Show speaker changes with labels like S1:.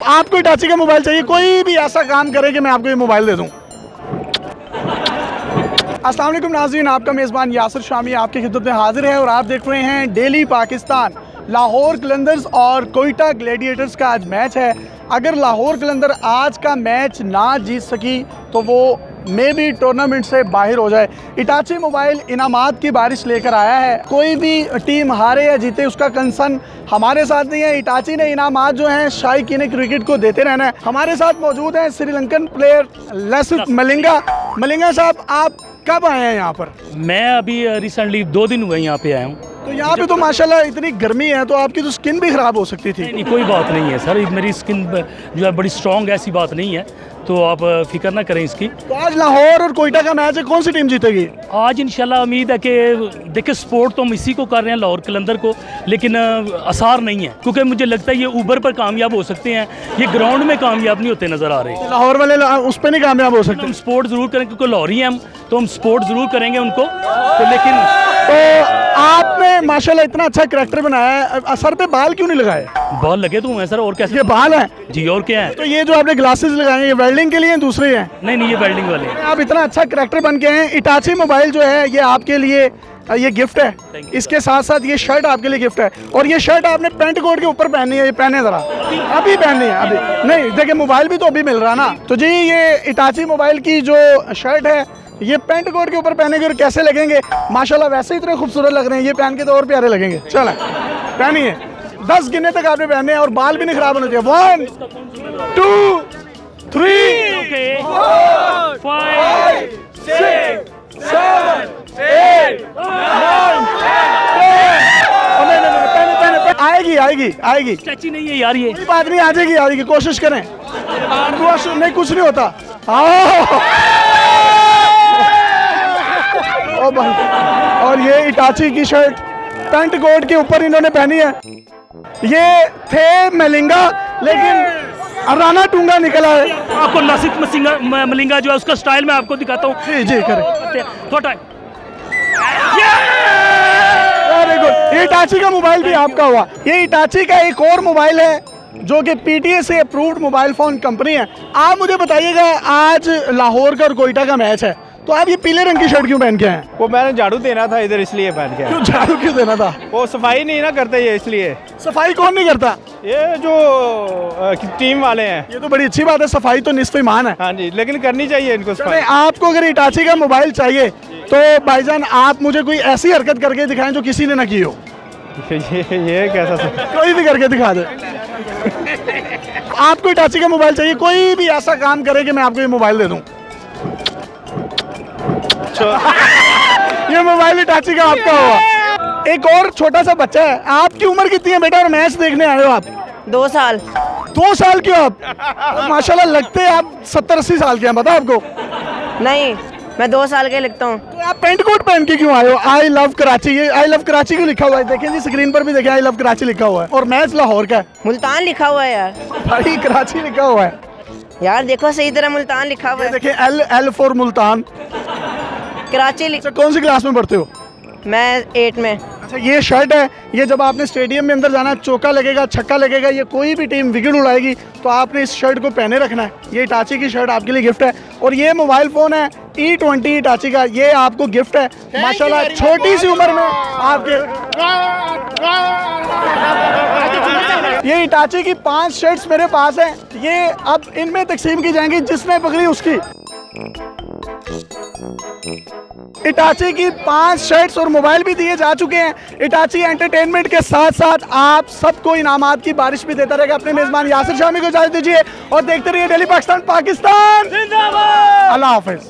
S1: आपको इटाची का मोबाइल चाहिए, कोई भी ऐसा काम करे कि मैं आपको ये मोबाइल दे दूं। अस्सलाम वालेकुम नाज़रीन, आपका मेज़बान यासिर शामी आपकी खिदमत में हाजिर है और आप देख रहे हैं डेली पाकिस्तान। लाहौर कलंदर्स और कोयटा ग्लैडिएटर्स का आज मैच है। अगर लाहौर कलंदर आज का मैच ना जीत सकी तो वो मे भी टूर्नामेंट से बाहर हो जाए। इटाची मोबाइल इनामात की बारिश लेकर आया है। कोई भी टीम हारे या जीते उसका कंसर्न हमारे साथ नहीं है। इटाची ने इनामात जो हैं शायकीन क्रिकेट को देते रहना है। हमारे साथ मौजूद हैं श्रीलंकन प्लेयर लसिथ मलिंगा। मलिंगा साहब, आप कब आए हैं यहाँ पर?
S2: मैं अभी रिसेंटली 2 दिन हुए यहाँ पे आया हूँ।
S1: तो यहाँ पे तो माशाल्लाह इतनी गर्मी है तो आपकी तो स्किन भी ख़राब हो सकती थी।
S2: नहीं, कोई बात नहीं है सर, मेरी स्किन जो है बड़ी स्ट्रॉन्ग है, ऐसी बात नहीं है, तो आप फिक्र ना करें इसकी।
S1: तो आज लाहौर और कोयटा का मैच है, कौन सी टीम जीतेगी?
S2: आज इंशाल्लाह उम्मीद है कि देखिए सपोर्ट तो हम इसी को कर रहे हैं, लाहौर कलंदर को, लेकिन आसार नहीं है क्योंकि मुझे लगता है ये ऊबर पर कामयाब हो सकते हैं, ये ग्राउंड में कामयाब नहीं होते नज़र आ रहे।
S1: लाहौर वाले उस पर नहीं कामयाब हो सकते।
S2: हम सपोर्ट ज़रूर करें क्योंकि लाहौरी हैं हम, तो हम सपोर्ट ज़रूर करेंगे उनको। तो लेकिन
S1: तो आपने माशाल्लाह इतना अच्छा करैक्टर बनाया है, सर पे बाल क्यों नहीं लगाए?
S2: बॉल लगे तो हैं सर, और कैसे?
S1: ये बाल हैं
S2: जी, और क्या है?
S1: तो ये जो आपने ग्लासेस लगाए हैं ये वेल्डिंग के लिए हैं, दूसरे हैं?
S2: नहीं, ये वेल्डिंग वाले हैं।
S1: आप इतना अच्छा करैक्टर बन के हैं। इटाची मोबाइल जो है ये आपके लिए ये गिफ्ट है। इसके साथ साथ ये शर्ट आपके लिए गिफ्ट है और ये शर्ट आपने पेंट कोट के ऊपर पहननी है। ये पहने जरा, अभी पहननी है, अभी नहीं। देखिए मोबाइल भी तो अभी मिल रहा ना। तो जी ये इटाची मोबाइल की जो शर्ट है ये पेंट कोट के ऊपर पहनेंगे और कैसे लगेंगे माशाल्लाह, वैसे ही इतने खूबसूरत लग रहे हैं। ये पहन के तो और प्यारे लगेंगे। चलो पहनिए, 10 गिनने तक आपने पहनने हैं और बाल भी नहीं खराब होने चाहिए। 1 2 3 4 5 6 7 8 9 10। आएगी।
S2: चाची नहीं है यार, ये
S1: कोई बात नहीं, आएगी, कोशिश करें। नहीं, कुछ नहीं होता। और ये इटाची की शर्ट पेंट कोट के ऊपर इन्होंने पहनी है। ये थे मलिंगा, लेकिन राना टूंगा निकला है।
S2: आपको लसिथ मलिंगा जो है उसका स्टाइल मैं आपको दिखाता हूँ।
S1: जी करें।
S2: थोड़ा
S1: वेरी गुड। ये इटाची का मोबाइल भी आपका हुआ। ये इटाची का एक और मोबाइल है जो कि पीटीए से अप्रूव्ड मोबाइल फोन कंपनी है। आप मुझे बताइएगा, आज लाहौर का और कोयटा का मैच है तो आप ये पीले रंग की शर्ट क्यों पहन के आए?
S3: वो मैंने झाड़ू देना था इधर, इसलिए पहन के आया।
S1: क्यों झाड़ू क्यों देना था?
S3: वो सफाई नहीं ना करते ये, इसलिए।
S1: सफाई कौन नहीं करता?
S3: ये जो टीम वाले हैं।
S1: ये तो बड़ी अच्छी बात है, सफाई तो निस्फ ईमान है।
S3: हाँ जी, लेकिन करनी चाहिए इनको सफाई।
S1: आपको अगर इटाची का मोबाइल चाहिए तो भाईजान आप मुझे कोई ऐसी हरकत करके दिखाएं जो किसी ने ना की हो।
S3: ये कैसा
S1: कोई भी करके दिखा दे। आपको इटाची का मोबाइल चाहिए, कोई भी ऐसा काम करे कि मैं आपको ये मोबाइल दे दूं। ये मोबाइल इटाची का आपका हुआ। एक और छोटा सा बच्चा है। आपकी उम्र कितनी है बेटा और मैच देखने आए हो आप?
S4: 2 साल।
S1: 2 साल क्यों आप? माशाल्लाह लगते हैं आप 70-80 साल के हैं। पता आपको?
S4: नहीं, मैं 2 साल के लिखता हूँ।
S1: तो आप पेंट कोट पहन के क्यों आए हो? I love Karachi. ये आई लव कराची क्यों लिखा हुआ है? देखें जी, स्क्रीन पर भी देखें, आई लव कराची लिखा हुआ है और मैच लाहौर का है।
S4: मुल्तान लिखा हुआ है यार।
S1: भाई कराची लिखा हुआ है
S4: यार, देखो सही तरह मुल्तान लिखा हुआ है।
S1: देखें, L फॉर मुल्तान।
S4: कराची
S1: कौन सी क्लास में पढ़ते हो?
S4: मैं 8 में।
S1: अच्छा, ये शर्ट है, ये जब आपने स्टेडियम में अंदर जाना, चौका लगेगा, छक्का लगेगा, ये कोई भी टीम विकेट उड़ाएगी तो आपने इस शर्ट को पहने रखना है। ये इटाची की शर्ट आपके लिए गिफ्ट है। और ये मोबाइल फ़ोन है E20 इटाची का, ये आपको गिफ्ट है। माशाल्लाह छोटी सी उम्र में आपके ये इटाची की 5 शर्ट्स मेरे पास हैं। ये अब इनमें तकसीम की जाएंगी, जिसने पकड़ी उसकी। इटाची की 5 शर्ट्स और मोबाइल भी दिए जा चुके हैं। इटाची एंटरटेनमेंट के साथ साथ आप सबको इनामात की बारिश भी देता रहेगा। अपने मेजबान यासिर शामी को इजाजत दीजिए और देखते रहिए डेली पाकिस्तान। अल्लाह हाफिज।